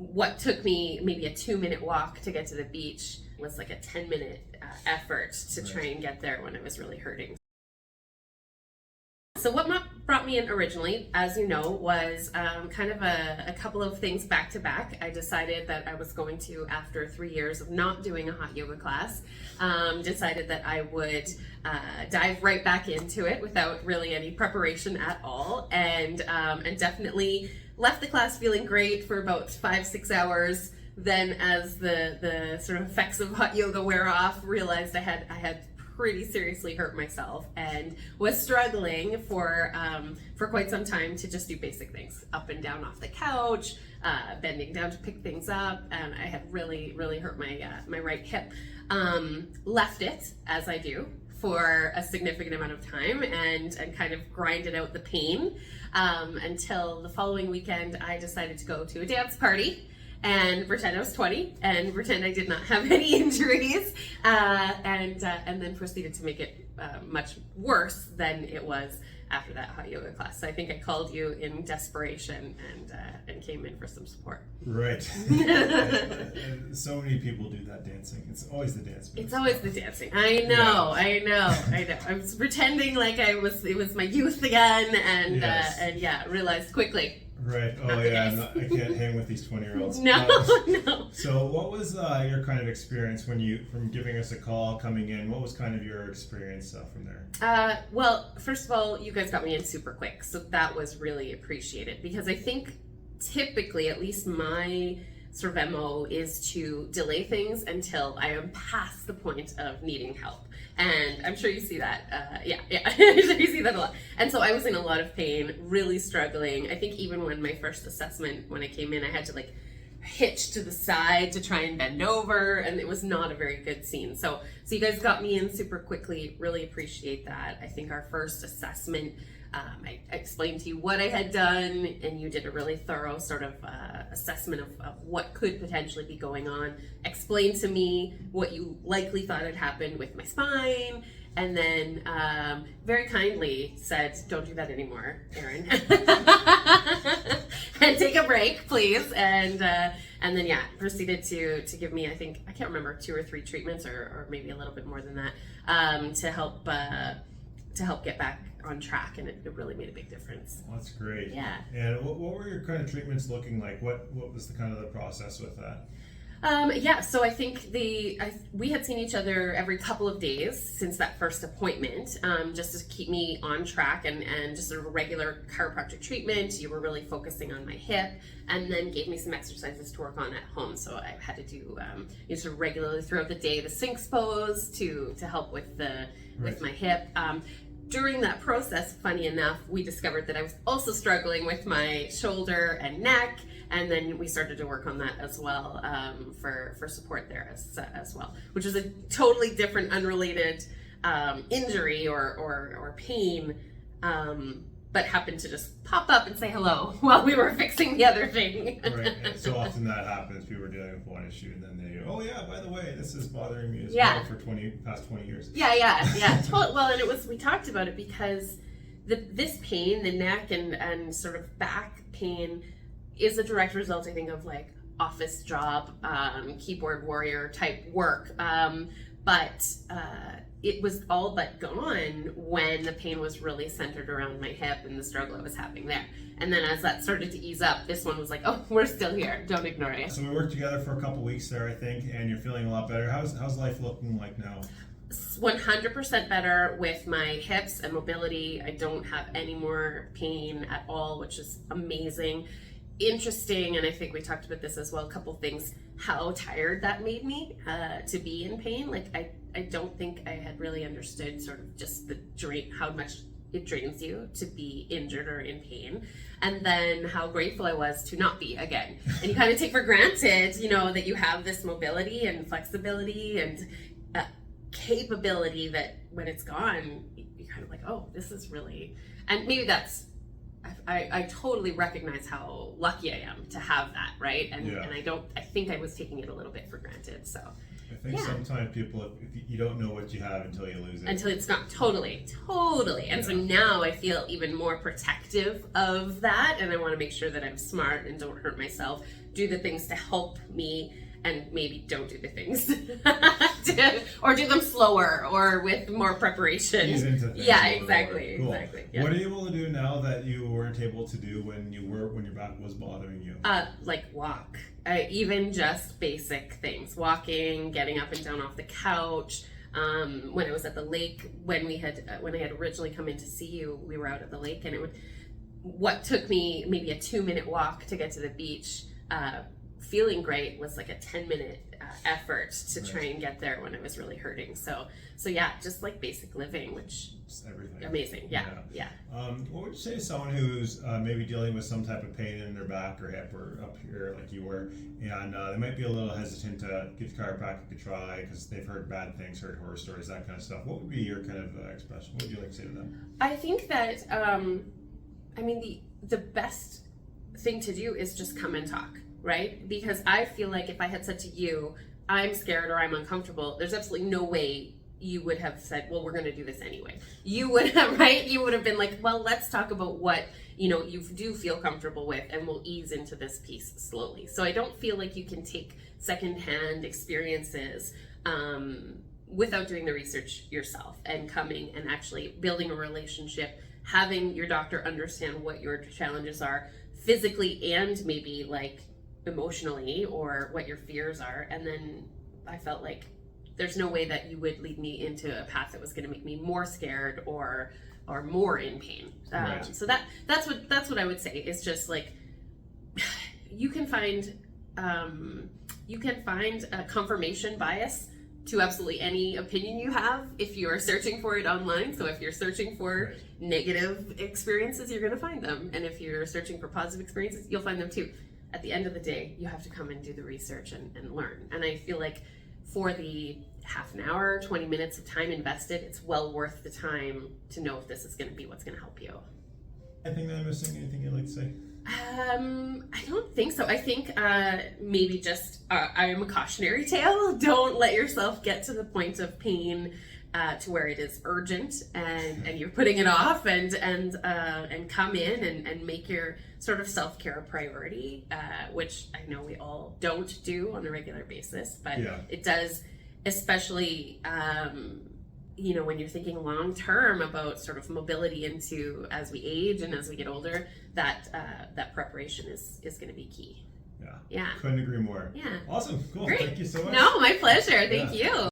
what took me maybe a 2-minute walk to get to the beach was like a 10-minute effort to try and get there when I was really hurting. So what brought me in originally, as you know, was kind of a couple of things back to back. I decided that I was going to, after 3 years of not doing a hot yoga class, decided that I would dive right back into it without really any preparation at all, and definitely left the class feeling great for about 5-6 hours. Then as the sort of effects of hot yoga wear off, realized I had pretty seriously hurt myself and was struggling for quite some time to just do basic things, up and down off the couch, bending down to pick things up, and I had really hurt my right hip. Left it, as I do, for a significant amount of time and kind of grinded out the pain until the following weekend I decided to go to a dance party and pretend I was 20 and pretend I did not have any injuries, and then proceeded to make it much worse than it was after that hot yoga class. So I think I called you in desperation and came in for some support. Right. and so many people do that dancing. It's always the dance. It's always the dancing. I know. I was pretending like it was my youth again, and realized quickly. Right. Oh yeah. I can't hang with these 20-year-olds. No. So, what was your kind of experience from giving us a call, coming in? What was kind of your experience from there? Well, first of all, you guys got me in super quick, so that was really appreciated, because I think typically, at least my sort of MO is to delay things until I am past the point of needing help. And I'm sure you see that. I'm sure you see that a lot. And so I was in a lot of pain, really struggling. I think even when my first assessment, when I came in, I had to like hitch to the side to try and bend over, and it was not a very good scene. So you guys got me in super quickly. Really appreciate that. I think our first assessment, I explained to you what I had done, and you did a really thorough sort of assessment of what could potentially be going on. Explained to me what you likely thought had happened with my spine, and then very kindly said, "Don't do that anymore, Erin, and take a break, please." And then proceeded to give me, I think, I can't remember, 2 or 3 treatments, or maybe a little bit more than that, to help get back on track, and it really made a big difference. Well, that's great. Yeah. And what were your kind of treatments looking like? What was the kind of the process with that? So I think we had seen each other every couple of days since that first appointment, just to keep me on track, and just sort of a regular chiropractic treatment. You were really focusing on my hip, and then gave me some exercises to work on at home. So I had to do sort of regularly throughout the day the Sphinx pose to help with with my hip. During that process, funny enough, we discovered that I was also struggling with my shoulder and neck, and then we started to work on that as well, for support there as well, which was a totally different, unrelated injury or pain, but happened to just pop up and say hello while we were fixing the other thing. Right. And so often that happens. People are dealing with one issue, and then oh yeah, by the way, this is bothering me as well for past 20 years. Yeah. Well, and we talked about it because this pain, the neck and sort of back pain, is a direct result, I think, of like office job, keyboard warrior type work. But it was all but gone when the pain was really centered around my hip and the struggle I was having there. And then as that started to ease up, this one was like, oh, we're still here. Don't ignore it. So we worked together for a couple weeks there, I think, and you're feeling a lot better. How's life looking like now? 100% better with my hips and mobility. I don't have any more pain at all, which is amazing. Interesting, and I think we talked about this as well, a couple things, how tired that made me to be in pain. Like I don't think I had really understood sort of just the drain, how much it drains you to be injured or in pain, and then how grateful I was to not be again. And you kind of take for granted, that you have this mobility and flexibility and capability that when it's gone, you're kind of like, oh, this is really, and maybe that's, I totally recognize how lucky I am to have that, right? And I think I was taking it a little bit for granted. So I think Yeah. sometimes people, if you don't know what you have until you lose it. Until it's not totally. And so now I feel even more protective of that, and I want to make sure that I'm smart and don't hurt myself, do the things to help me, and maybe don't do the things or do them slower or with more preparation. Ease into things Yeah, a little exactly. more. Cool. Exactly. Yeah. What are you able to do now that you weren't able to do when your back was bothering you? Like walk. Even just basic things, walking, getting up and down off the couch. When I was at the lake, when I had originally come in to see you, we were out at the lake, and what took me maybe a 2-minute walk to get to the beach, feeling great, was like a 10-minute effort to try and get there when I was really hurting. So yeah, just like basic living, which Just everything. amazing. Yeah. What would you say to someone who's maybe dealing with some type of pain in their back or hip or up here like you were, and they might be a little hesitant to give chiropractic a try because they've heard bad things, heard horror stories, that kind of stuff? What would be your kind of expression? What would you like to say to them? I think that the best thing to do is just come and talk, right? Because I feel like if I had said to you, I'm scared or I'm uncomfortable, there's absolutely no way you would have said, well, we're going to do this anyway. You would have, right? You would have been like, well, let's talk about what, you do feel comfortable with, and we'll ease into this piece slowly. So I don't feel like you can take secondhand experiences without doing the research yourself and coming and actually building a relationship, having your doctor understand what your challenges are physically and maybe like emotionally, or what your fears are. And then I felt like there's no way that you would lead me into a path that was going to make me more scared or more in pain. Right. So that's what I would say. Is just like you can find a confirmation bias to absolutely any opinion you have if you are searching for it online. So if you're searching for negative experiences, you're going to find them, and if you're searching for positive experiences, you'll find them too. At the end of the day, you have to come and do the research and learn. And I feel like for the half an hour, 20 minutes of time invested, it's well worth the time to know if this is going to be what's going to help you. Anything that I'm missing? Anything you'd like to say? I don't think so. I think maybe just I'm a cautionary tale. Don't let yourself get to the point of pain to where it is urgent and you're putting it off, and come in and make your sort of self-care a priority, which I know we all don't do on a regular basis, but it does, especially when you're thinking long term about sort of mobility into as we age and as we get older, that preparation is going to be key. Yeah. Couldn't agree more. Yeah. Awesome. Cool. Great. Thank you so much. No, my pleasure. Thank you.